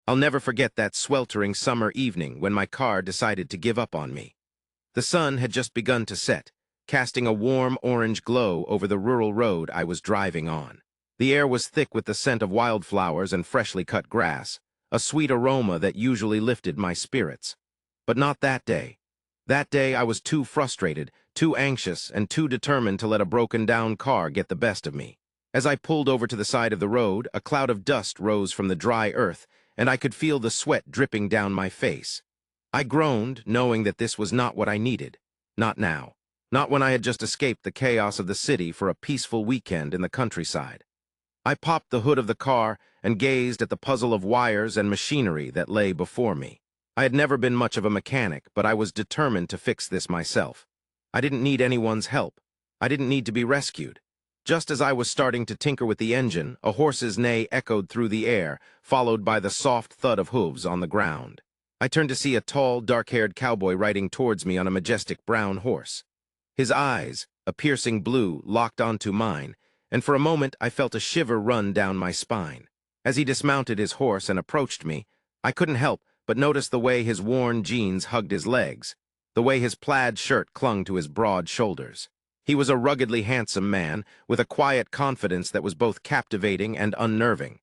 I'll never forget that sweltering summer evening when my car decided to give up on me. The sun had just begun to set, casting a warm orange glow over the rural road I was driving on. The air was thick with the scent of wildflowers and freshly cut grass, a sweet aroma that usually lifted my spirits. But not that day. That day I was too frustrated, too anxious, and too determined to let a broken-down car get the best of me. As I pulled over to the side of the road, a cloud of dust rose from the dry earth, and I could feel the sweat dripping down my face. I groaned, knowing that this was not what I needed. Not now. Not when I had just escaped the chaos of the city for a peaceful weekend in the countryside. I popped the hood of the car and gazed at the puzzle of wires and machinery that lay before me. I had never been much of a mechanic, but I was determined to fix this myself. I didn't need anyone's help. I didn't need to be rescued. Just as I was starting to tinker with the engine, a horse's neigh echoed through the air, followed by the soft thud of hooves on the ground. I turned to see a tall, dark-haired cowboy riding towards me on a majestic brown horse. His eyes, a piercing blue, locked onto mine, and for a moment I felt a shiver run down my spine. As he dismounted his horse and approached me, I couldn't help but notice the way his worn jeans hugged his legs, the way his plaid shirt clung to his broad shoulders. He was a ruggedly handsome man, with a quiet confidence that was both captivating and unnerving.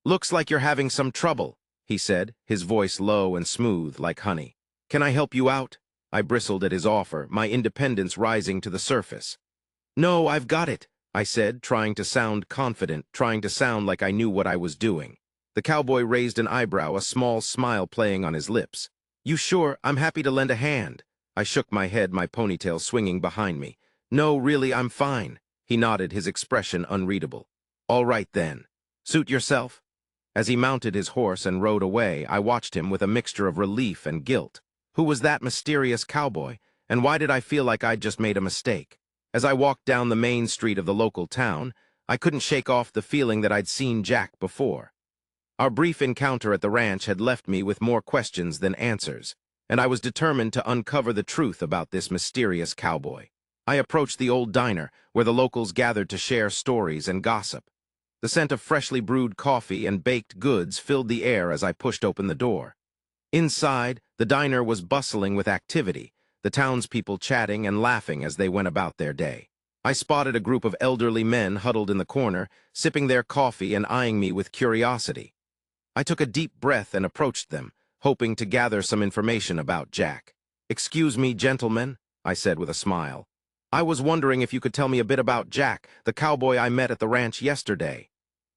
"Looks like you're having some trouble," he said, his voice low and smooth like honey. "Can I help you out?" I bristled at his offer, my independence rising to the surface. "No, I've got it," I said, trying to sound confident, trying to sound like I knew what I was doing. The cowboy raised an eyebrow, a small smile playing on his lips. "You sure? I'm happy to lend a hand." I shook my head, my ponytail swinging behind me. "No, really, I'm fine." He nodded, his expression unreadable. "All right, then. Suit yourself." As he mounted his horse and rode away, I watched him with a mixture of relief and guilt. Who was that mysterious cowboy, and why did I feel like I'd just made a mistake? As I walked down the main street of the local town, I couldn't shake off the feeling that I'd seen Jack before. Our brief encounter at the ranch had left me with more questions than answers, and I was determined to uncover the truth about this mysterious cowboy. I approached the old diner, where the locals gathered to share stories and gossip. The scent of freshly brewed coffee and baked goods filled the air as I pushed open the door. Inside, the diner was bustling with activity, the townspeople chatting and laughing as they went about their day. I spotted a group of elderly men huddled in the corner, sipping their coffee and eyeing me with curiosity. I took a deep breath and approached them, hoping to gather some information about Jack. "Excuse me, gentlemen," I said with a smile. "I was wondering if you could tell me a bit about Jack, the cowboy I met at the ranch yesterday."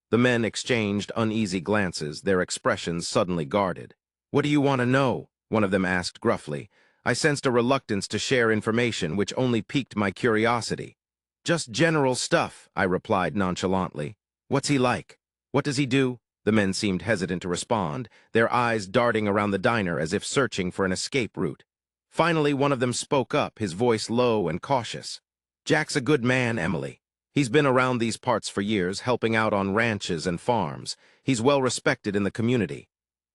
The men exchanged uneasy glances, their expressions suddenly guarded. "What do you want to know?" one of them asked gruffly. I sensed a reluctance to share information, which only piqued my curiosity. "Just general stuff," I replied nonchalantly. "What's he like? What does he do?" The men seemed hesitant to respond, their eyes darting around the diner as if searching for an escape route. Finally, one of them spoke up, his voice low and cautious. "Jack's a good man, Emily. He's been around these parts for years, helping out on ranches and farms. He's well respected in the community."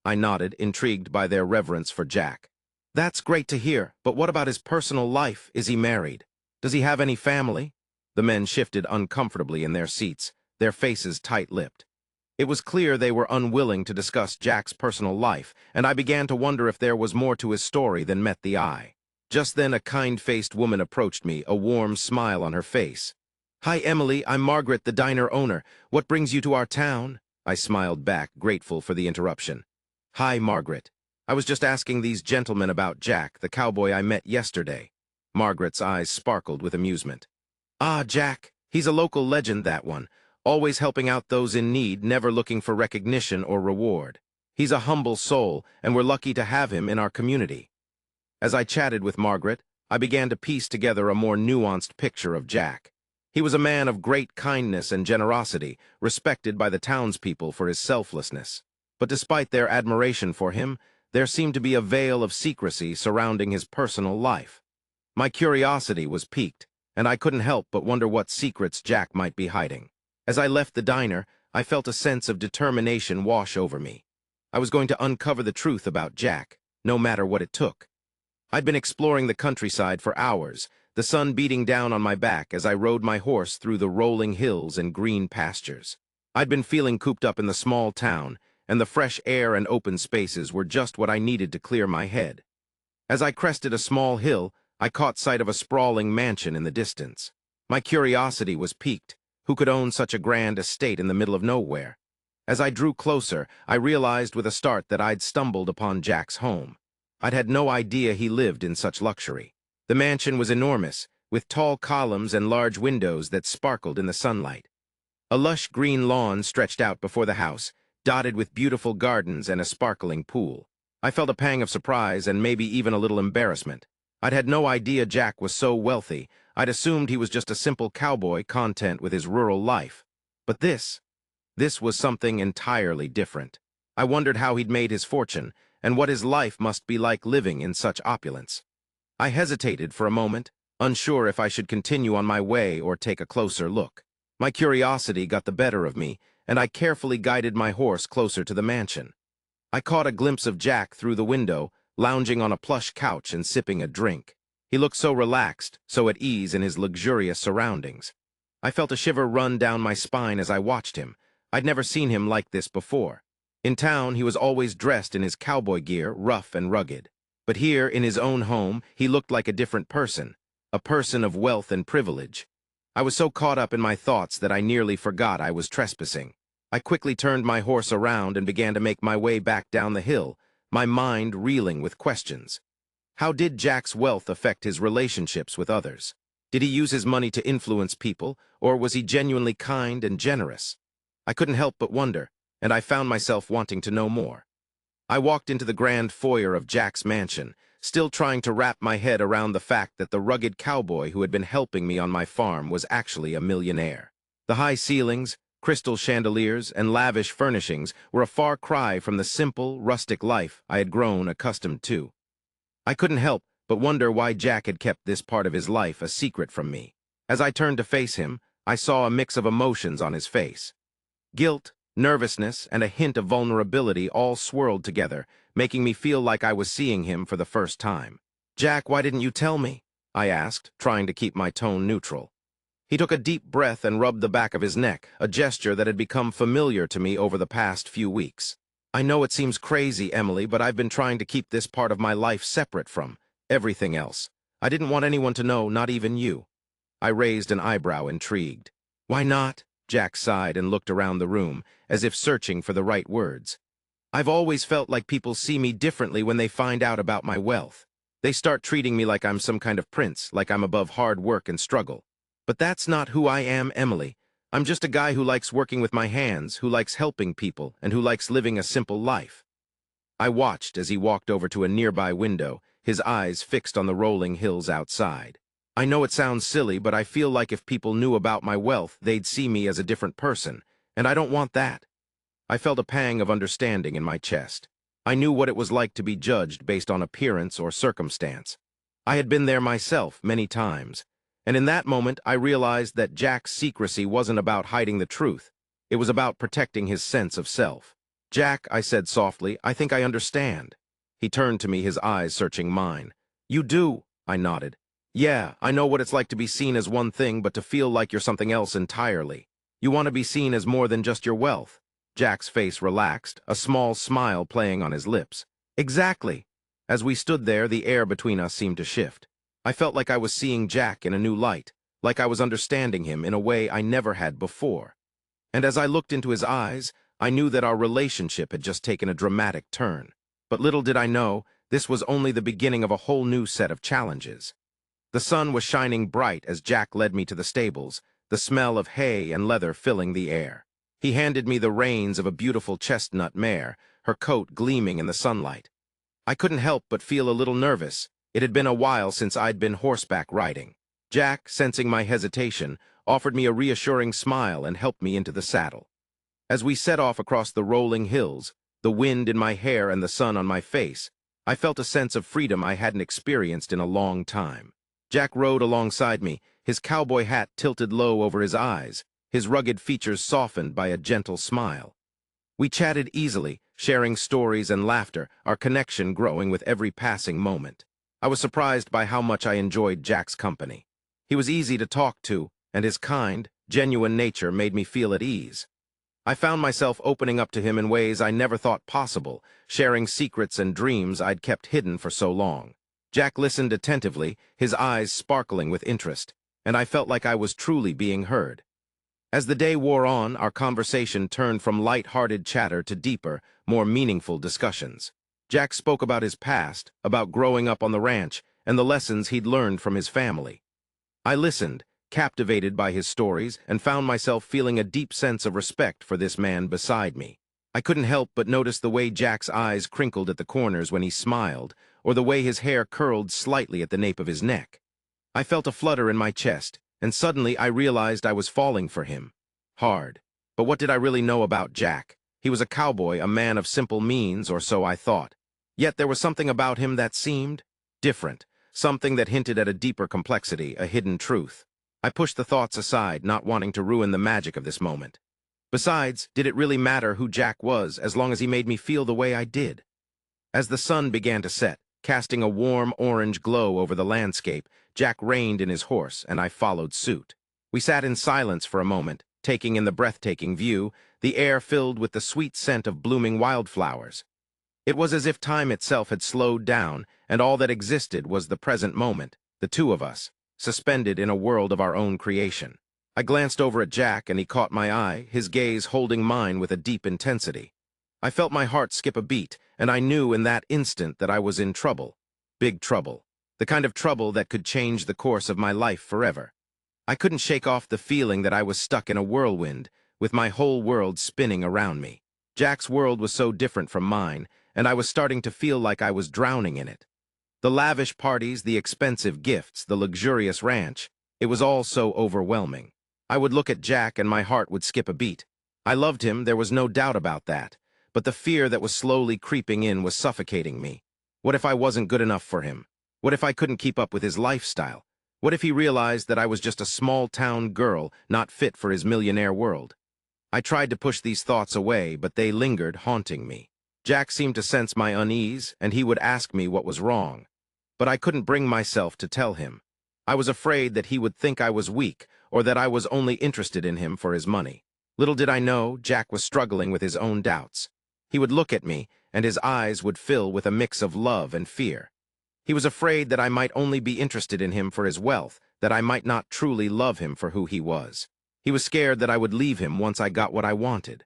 I nodded, intrigued by their reverence for Jack. "That's great to hear, but what about his personal life? Is he married? Does he have any family?" The men shifted uncomfortably in their seats, their faces tight-lipped. It was clear they were unwilling to discuss Jack's personal life, and I began to wonder if there was more to his story than met the eye. Just then a kind-faced woman approached me, a warm smile on her face. "Hi, Emily, I'm Margaret, the diner owner. What brings you to our town?" I smiled back, grateful for the interruption. "Hi, Margaret. I was just asking these gentlemen about Jack, the cowboy I met yesterday." Margaret's eyes sparkled with amusement. "Ah, Jack. He's a local legend, that one. Always helping out those in need, never looking for recognition or reward. He's a humble soul, and we're lucky to have him in our community." As I chatted with Margaret, I began to piece together a more nuanced picture of Jack. He was a man of great kindness and generosity, respected by the townspeople for his selflessness. But despite their admiration for him, there seemed to be a veil of secrecy surrounding his personal life. My curiosity was piqued, and I couldn't help but wonder what secrets Jack might be hiding. As I left the diner, I felt a sense of determination wash over me. I was going to uncover the truth about Jack, no matter what it took. I'd been exploring the countryside for hours, the sun beating down on my back as I rode my horse through the rolling hills and green pastures. I'd been feeling cooped up in the small town, and the fresh air and open spaces were just what I needed to clear my head. As I crested a small hill, I caught sight of a sprawling mansion in the distance. My curiosity was piqued. Who could own such a grand estate in the middle of nowhere? As I drew closer, I realized with a start that I'd stumbled upon Jack's home. I'd had no idea he lived in such luxury. The mansion was enormous, with tall columns and large windows that sparkled in the sunlight. A lush green lawn stretched out before the house, dotted with beautiful gardens and a sparkling pool. I felt a pang of surprise and maybe even a little embarrassment. I'd had no idea Jack was so wealthy. I'd assumed he was just a simple cowboy content with his rural life. But this was something entirely different. I wondered how he'd made his fortune, and what his life must be like living in such opulence. I hesitated for a moment, unsure if I should continue on my way or take a closer look. My curiosity got the better of me, and I carefully guided my horse closer to the mansion. I caught a glimpse of Jack through the window, lounging on a plush couch and sipping a drink. He looked so relaxed, so at ease in his luxurious surroundings. I felt a shiver run down my spine as I watched him. I'd never seen him like this before. In town, he was always dressed in his cowboy gear, rough and rugged. But here, in his own home, he looked like a different person, a person of wealth and privilege. I was so caught up in my thoughts that I nearly forgot I was trespassing. I quickly turned my horse around and began to make my way back down the hill, my mind reeling with questions. How did Jack's wealth affect his relationships with others? Did he use his money to influence people, or was he genuinely kind and generous? I couldn't help but wonder, and I found myself wanting to know more. I walked into the grand foyer of Jack's mansion, still trying to wrap my head around the fact that the rugged cowboy who had been helping me on my farm was actually a millionaire. The high ceilings, crystal chandeliers, and lavish furnishings were a far cry from the simple, rustic life I had grown accustomed to. I couldn't help but wonder why Jack had kept this part of his life a secret from me. As I turned to face him, I saw a mix of emotions on his face. Guilt, nervousness, and a hint of vulnerability all swirled together, making me feel like I was seeing him for the first time. "Jack, why didn't you tell me?" I asked, trying to keep my tone neutral. He took a deep breath and rubbed the back of his neck, a gesture that had become familiar to me over the past few weeks. "I know it seems crazy, Emily, but I've been trying to keep this part of my life separate from everything else. I didn't want anyone to know, not even you." I raised an eyebrow, intrigued. "Why not?" Jack sighed and looked around the room, as if searching for the right words. "I've always felt like people see me differently when they find out about my wealth. They start treating me like I'm some kind of prince, like I'm above hard work and struggle. But that's not who I am, Emily. I'm just a guy who likes working with my hands, who likes helping people, and who likes living a simple life." I watched as he walked over to a nearby window, his eyes fixed on the rolling hills outside. "I know it sounds silly, but I feel like if people knew about my wealth, they'd see me as a different person, and I don't want that." I felt a pang of understanding in my chest. I knew what it was like to be judged based on appearance or circumstance. I had been there myself many times, and in that moment I realized that Jack's secrecy wasn't about hiding the truth. It was about protecting his sense of self. "Jack," I said softly, "I think I understand." He turned to me, his eyes searching mine. "You do?" I nodded. "Yeah, I know what it's like to be seen as one thing, but to feel like you're something else entirely. You want to be seen as more than just your wealth." Jack's face relaxed, a small smile playing on his lips. "Exactly." As we stood there, the air between us seemed to shift. I felt like I was seeing Jack in a new light, like I was understanding him in a way I never had before. And as I looked into his eyes, I knew that our relationship had just taken a dramatic turn. But little did I know, this was only the beginning of a whole new set of challenges. The sun was shining bright as Jack led me to the stables, the smell of hay and leather filling the air. He handed me the reins of a beautiful chestnut mare, her coat gleaming in the sunlight. I couldn't help but feel a little nervous. It had been a while since I'd been horseback riding. Jack, sensing my hesitation, offered me a reassuring smile and helped me into the saddle. As we set off across the rolling hills, the wind in my hair and the sun on my face, I felt a sense of freedom I hadn't experienced in a long time. Jack rode alongside me, his cowboy hat tilted low over his eyes, his rugged features softened by a gentle smile. We chatted easily, sharing stories and laughter, our connection growing with every passing moment. I was surprised by how much I enjoyed Jack's company. He was easy to talk to, and his kind, genuine nature made me feel at ease. I found myself opening up to him in ways I never thought possible, sharing secrets and dreams I'd kept hidden for so long. Jack listened attentively, his eyes sparkling with interest, and I felt like I was truly being heard. As the day wore on, our conversation turned from light-hearted chatter to deeper, more meaningful discussions. Jack spoke about his past, about growing up on the ranch, and the lessons he'd learned from his family. I listened, captivated by his stories, and found myself feeling a deep sense of respect for this man beside me. I couldn't help but notice the way Jack's eyes crinkled at the corners when he smiled, or the way his hair curled slightly at the nape of his neck. I felt a flutter in my chest, and suddenly I realized I was falling for him. Hard. But what did I really know about Jack? He was a cowboy, a man of simple means, or so I thought. Yet there was something about him that seemed different, something that hinted at a deeper complexity, a hidden truth. I pushed the thoughts aside, not wanting to ruin the magic of this moment. Besides, did it really matter who Jack was, as long as he made me feel the way I did? As the sun began to set, casting a warm orange glow over the landscape, Jack reined in his horse, and I followed suit. We sat in silence for a moment, taking in the breathtaking view, the air filled with the sweet scent of blooming wildflowers. It was as if time itself had slowed down, and all that existed was the present moment, the two of us, suspended in a world of our own creation. I glanced over at Jack, and he caught my eye, his gaze holding mine with a deep intensity. I felt my heart skip a beat, and I knew in that instant that I was in trouble. Big trouble. The kind of trouble that could change the course of my life forever. I couldn't shake off the feeling that I was stuck in a whirlwind, with my whole world spinning around me. Jack's world was so different from mine, and I was starting to feel like I was drowning in it. The lavish parties, the expensive gifts, the luxurious ranch, it was all so overwhelming. I would look at Jack and my heart would skip a beat. I loved him, there was no doubt about that, but the fear that was slowly creeping in was suffocating me. What if I wasn't good enough for him? What if I couldn't keep up with his lifestyle? What if he realized that I was just a small-town girl, not fit for his millionaire world? I tried to push these thoughts away, but they lingered, haunting me. Jack seemed to sense my unease, and he would ask me what was wrong. But I couldn't bring myself to tell him. I was afraid that he would think I was weak, or that I was only interested in him for his money. Little did I know, Jack was struggling with his own doubts. He would look at me, and his eyes would fill with a mix of love and fear. He was afraid that I might only be interested in him for his wealth, that I might not truly love him for who he was. He was scared that I would leave him once I got what I wanted.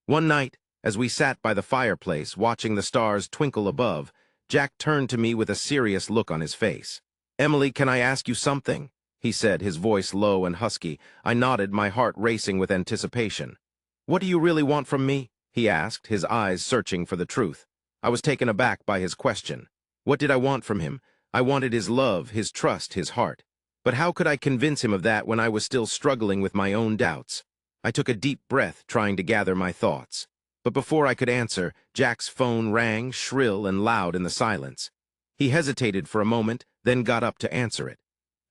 One night, as we sat by the fireplace watching the stars twinkle above, Jack turned to me with a serious look on his face. "Emily, can I ask you something?" he said, his voice low and husky. I nodded, my heart racing with anticipation. "What do you really want from me?" he asked, his eyes searching for the truth. I was taken aback by his question. What did I want from him? I wanted his love, his trust, his heart. But how could I convince him of that when I was still struggling with my own doubts? I took a deep breath, trying to gather my thoughts. But before I could answer, Jack's phone rang, shrill and loud in the silence. He hesitated for a moment, then got up to answer it.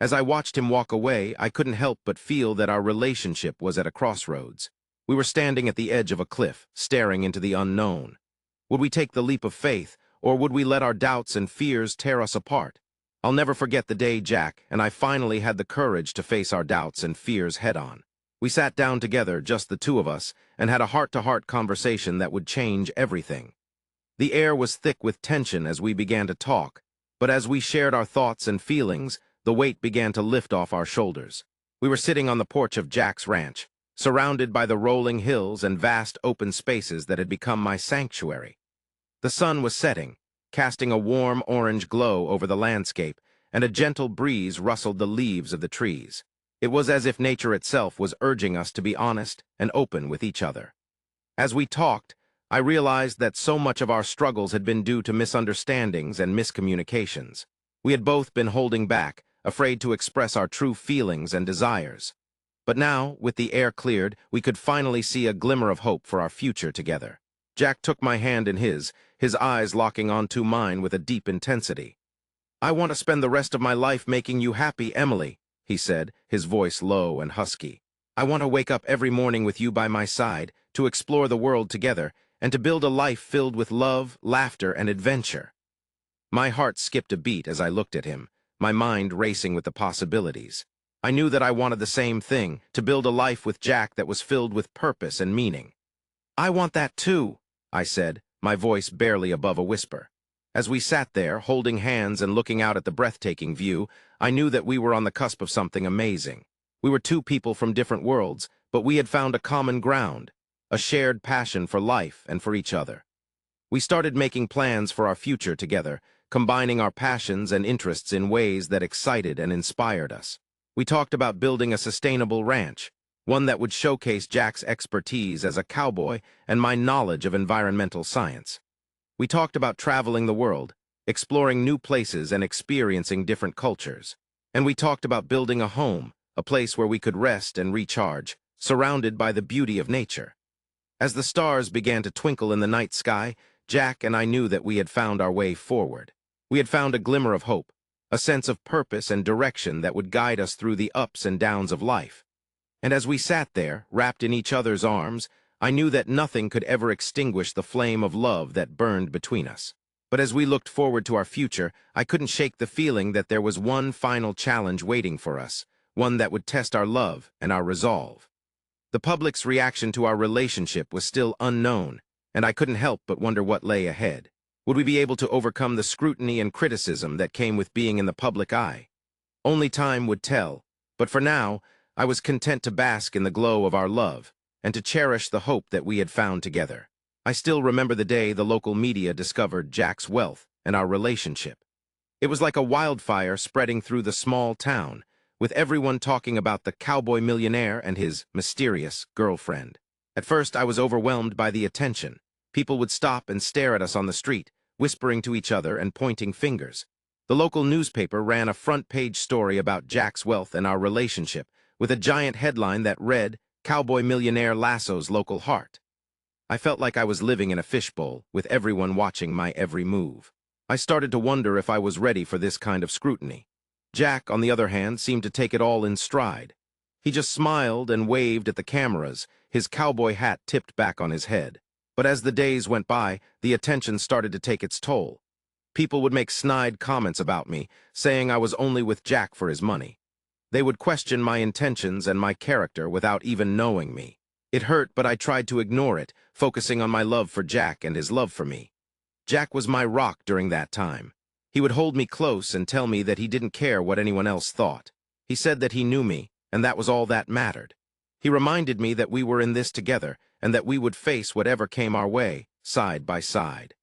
As I watched him walk away, I couldn't help but feel that our relationship was at a crossroads. We were standing at the edge of a cliff, staring into the unknown. Would we take the leap of faith, or would we let our doubts and fears tear us apart? I'll never forget the day, Jack, and I finally had the courage to face our doubts and fears head-on. We sat down together, just the two of us, and had a heart-to-heart conversation that would change everything. The air was thick with tension as we began to talk, but as we shared our thoughts and feelings, the weight began to lift off our shoulders. We were sitting on the porch of Jack's ranch, surrounded by the rolling hills and vast open spaces that had become my sanctuary. The sun was setting, casting a warm orange glow over the landscape, and a gentle breeze rustled the leaves of the trees. It was as if nature itself was urging us to be honest and open with each other. As we talked, I realized that so much of our struggles had been due to misunderstandings and miscommunications. We had both been holding back, afraid to express our true feelings and desires. But now, with the air cleared, we could finally see a glimmer of hope for our future together. Jack took my hand in his eyes locking onto mine with a deep intensity. "I want to spend the rest of my life making you happy, Emily," he said, his voice low and husky. "I want to wake up every morning with you by my side, to explore the world together, and to build a life filled with love, laughter, and adventure." My heart skipped a beat as I looked at him, my mind racing with the possibilities. I knew that I wanted the same thing, to build a life with Jack that was filled with purpose and meaning. "I want that too," I said, my voice barely above a whisper. As we sat there, holding hands and looking out at the breathtaking view, I knew that we were on the cusp of something amazing. We were two people from different worlds, but we had found a common ground, a shared passion for life and for each other. We started making plans for our future together, combining our passions and interests in ways that excited and inspired us. We talked about building a sustainable ranch, one that would showcase Jack's expertise as a cowboy and my knowledge of environmental science. We talked about traveling the world, exploring new places and experiencing different cultures. And we talked about building a home, a place where we could rest and recharge, surrounded by the beauty of nature. As the stars began to twinkle in the night sky, Jack and I knew that we had found our way forward. We had found a glimmer of hope, a sense of purpose and direction that would guide us through the ups and downs of life. And as we sat there, wrapped in each other's arms, I knew that nothing could ever extinguish the flame of love that burned between us. But as we looked forward to our future, I couldn't shake the feeling that there was one final challenge waiting for us, one that would test our love and our resolve. The public's reaction to our relationship was still unknown, and I couldn't help but wonder what lay ahead. Would we be able to overcome the scrutiny and criticism that came with being in the public eye? Only time would tell, but for now, I was content to bask in the glow of our love and to cherish the hope that we had found together. I still remember the day the local media discovered Jack's wealth and our relationship. It was like a wildfire spreading through the small town, with everyone talking about the cowboy millionaire and his mysterious girlfriend. At first, I was overwhelmed by the attention. People would stop and stare at us on the street, whispering to each other and pointing fingers. The local newspaper ran a front-page story about Jack's wealth and our relationship, with a giant headline that read, "Cowboy Millionaire Lasso's Local Heart." I felt like I was living in a fishbowl, with everyone watching my every move. I started to wonder if I was ready for this kind of scrutiny. Jack, on the other hand, seemed to take it all in stride. He just smiled and waved at the cameras, his cowboy hat tipped back on his head. But as the days went by, the attention started to take its toll. People would make snide comments about me, saying I was only with Jack for his money. They would question my intentions and my character without even knowing me. It hurt, but I tried to ignore it, focusing on my love for Jack and his love for me. Jack was my rock during that time. He would hold me close and tell me that he didn't care what anyone else thought. He said that he knew me, and that was all that mattered. He reminded me that we were in this together, and that we would face whatever came our way, side by side.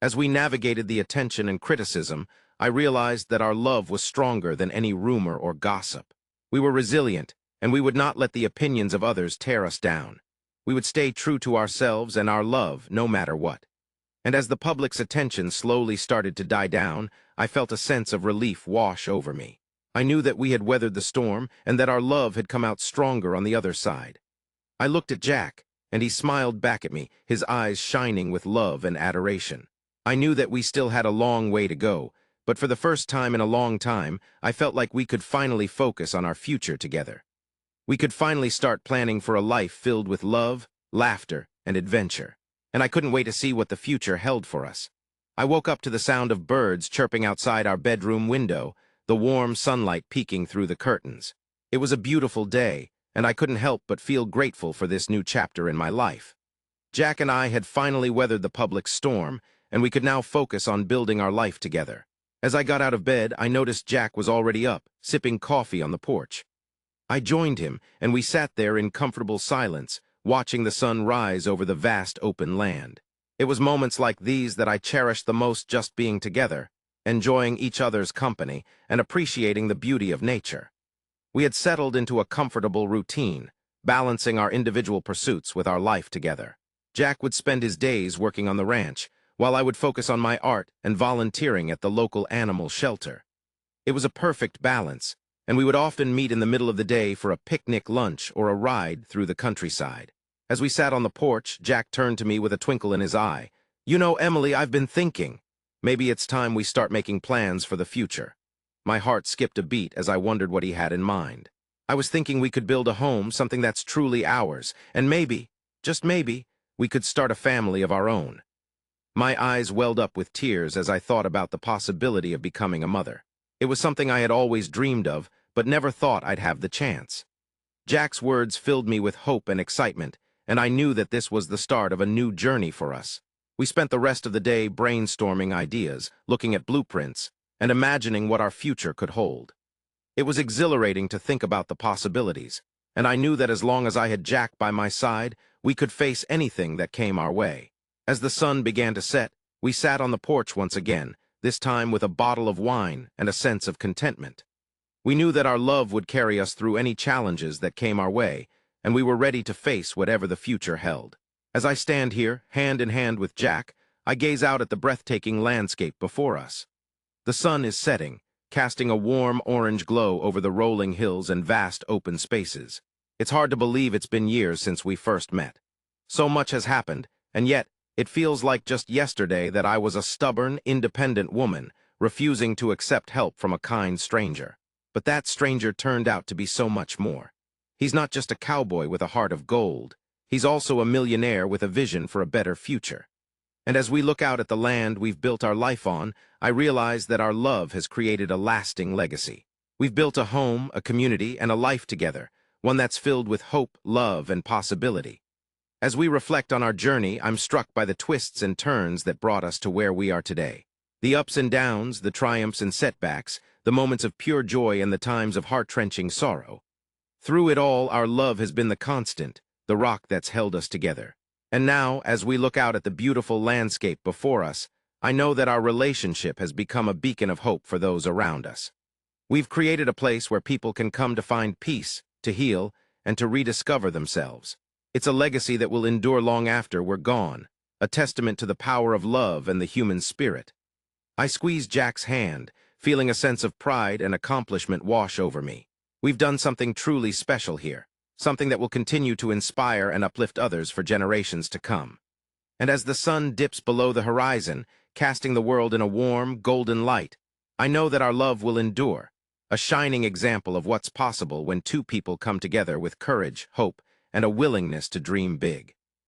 As we navigated the attention and criticism, I realized that our love was stronger than any rumor or gossip. We were resilient, and we would not let the opinions of others tear us down. We would stay true to ourselves and our love, no matter what. And as the public's attention slowly started to die down, I felt a sense of relief wash over me. I knew that we had weathered the storm, and that our love had come out stronger on the other side. I looked at Jack, and he smiled back at me, his eyes shining with love and adoration. I knew that we still had a long way to go, but for the first time in a long time, I felt like we could finally focus on our future together. We could finally start planning for a life filled with love, laughter, and adventure. And I couldn't wait to see what the future held for us. I woke up to the sound of birds chirping outside our bedroom window, the warm sunlight peeking through the curtains. It was a beautiful day, and I couldn't help but feel grateful for this new chapter in my life. Jack and I had finally weathered the public storm, and we could now focus on building our life together. As I got out of bed, I noticed Jack was already up, sipping coffee on the porch. I joined him, and we sat there in comfortable silence, watching the sun rise over the vast open land. It was moments like these that I cherished the most, just being together, enjoying each other's company, and appreciating the beauty of nature. We had settled into a comfortable routine, balancing our individual pursuits with our life together. Jack would spend his days working on the ranch, while I would focus on my art and volunteering at the local animal shelter. It was a perfect balance, and we would often meet in the middle of the day for a picnic lunch or a ride through the countryside. As we sat on the porch, Jack turned to me with a twinkle in his eye. "You know, Emily, I've been thinking. Maybe it's time we start making plans for the future." My heart skipped a beat as I wondered what he had in mind. I was thinking we could build a home, something that's truly ours, and maybe, just maybe, we could start a family of our own. My eyes welled up with tears as I thought about the possibility of becoming a mother. It was something I had always dreamed of, but never thought I'd have the chance. Jack's words filled me with hope and excitement, and I knew that this was the start of a new journey for us. We spent the rest of the day brainstorming ideas, looking at blueprints, and imagining what our future could hold. It was exhilarating to think about the possibilities, and I knew that as long as I had Jack by my side, we could face anything that came our way. As the sun began to set, we sat on the porch once again, this time with a bottle of wine and a sense of contentment. We knew that our love would carry us through any challenges that came our way, and we were ready to face whatever the future held. As I stand here, hand in hand with Jack, I gaze out at the breathtaking landscape before us. The sun is setting, casting a warm orange glow over the rolling hills and vast open spaces. It's hard to believe it's been years since we first met. So much has happened, and yet it feels like just yesterday that I was a stubborn, independent woman, refusing to accept help from a kind stranger. But that stranger turned out to be so much more. He's not just a cowboy with a heart of gold. He's also a millionaire with a vision for a better future. And as we look out at the land we've built our life on, I realize that our love has created a lasting legacy. We've built a home, a community, and a life together, one that's filled with hope, love, and possibility. As we reflect on our journey, I'm struck by the twists and turns that brought us to where we are today. The ups and downs, the triumphs and setbacks, the moments of pure joy and the times of heart-wrenching sorrow. Through it all, our love has been the constant, the rock that's held us together. And now, as we look out at the beautiful landscape before us, I know that our relationship has become a beacon of hope for those around us. We've created a place where people can come to find peace, to heal, and to rediscover themselves. It's a legacy that will endure long after we're gone, a testament to the power of love and the human spirit. I squeeze Jack's hand, feeling a sense of pride and accomplishment wash over me. We've done something truly special here, something that will continue to inspire and uplift others for generations to come. And as the sun dips below the horizon, casting the world in a warm, golden light, I know that our love will endure, a shining example of what's possible when two people come together with courage, hope, and a willingness to dream big.